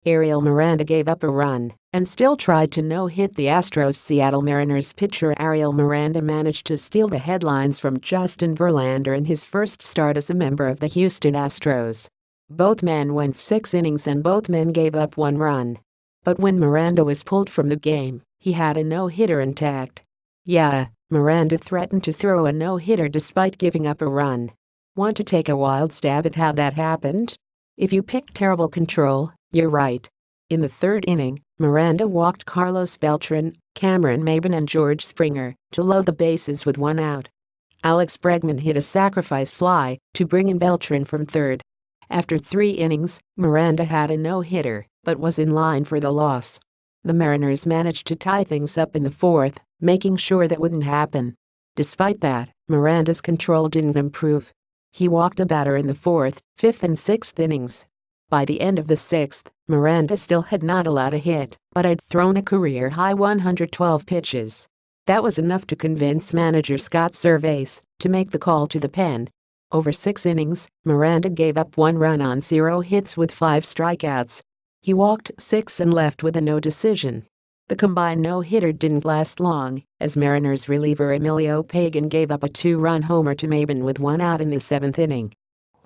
Ariel Miranda gave up a run and still tried to no-hit the Astros. Seattle Mariners pitcher Ariel Miranda managed to steal the headlines from Justin Verlander in his first start as a member of the Houston Astros. Both men went 6 innings and both men gave up 1 run. But when Miranda was pulled from the game, he had a no-hitter intact. Yeah, Miranda threatened to throw a no-hitter despite giving up a run. Want to take a wild stab at how that happened? If you picked terrible control, you're right. In the 3rd inning, Miranda walked Carlos Beltran, Maybin and George Springer to load the bases with 1 out. Bregman hit a sacrifice fly to bring in Beltran from third. After 3 innings, Miranda had a no-hitter but was in line for the loss. The Mariners managed to tie things up in the 4th, making sure that wouldn't happen. Despite that, Miranda's control didn't improve. He walked a batter in the 4th, 5th and 6th innings. By the end of the 6th, Miranda still had not allowed a hit, but had thrown a career-high 112 pitches. That was enough to convince manager Scott Servais to make the call to the pen. Over 6 innings, Miranda gave up 1 run on 0 hits with 5 strikeouts. He walked 6 and left with a no decision. The combined no-hitter didn't last long, as Mariners reliever Emilio Pagan gave up a 2-run homer to Maybin with 1 out in the 7th inning.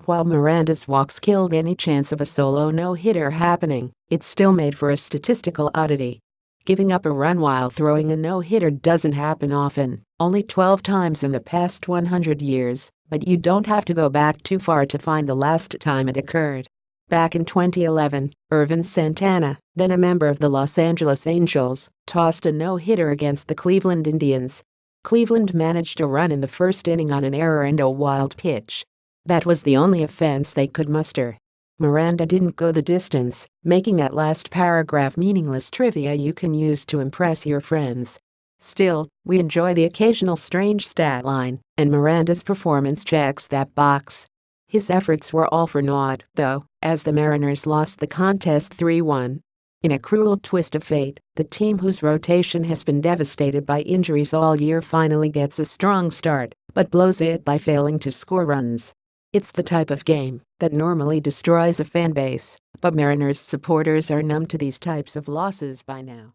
While Miranda's walks killed any chance of a solo no-hitter happening, it still made for a statistical oddity. Giving up a run while throwing a no-hitter doesn't happen often, only 12 times in the past 100 years, but you don't have to go back too far to find the last time it occurred. Back in 2011, Ervin Santana, then a member of the Los Angeles Angels, tossed a no-hitter against the Cleveland Indians. Cleveland managed a run in the 1st inning on an error and a wild pitch. That was the only offense they could muster. Miranda didn't go the distance, making that last paragraph meaningless trivia you can use to impress your friends. Still, we enjoy the occasional strange stat line, and Miranda's performance checks that box. His efforts were all for naught, though, as the Mariners lost the contest 3-1. In a cruel twist of fate, the team whose rotation has been devastated by injuries all year finally gets a strong start, but blows it by failing to score runs. It's the type of game that normally destroys a fan base, but Mariners supporters are numb to these types of losses by now.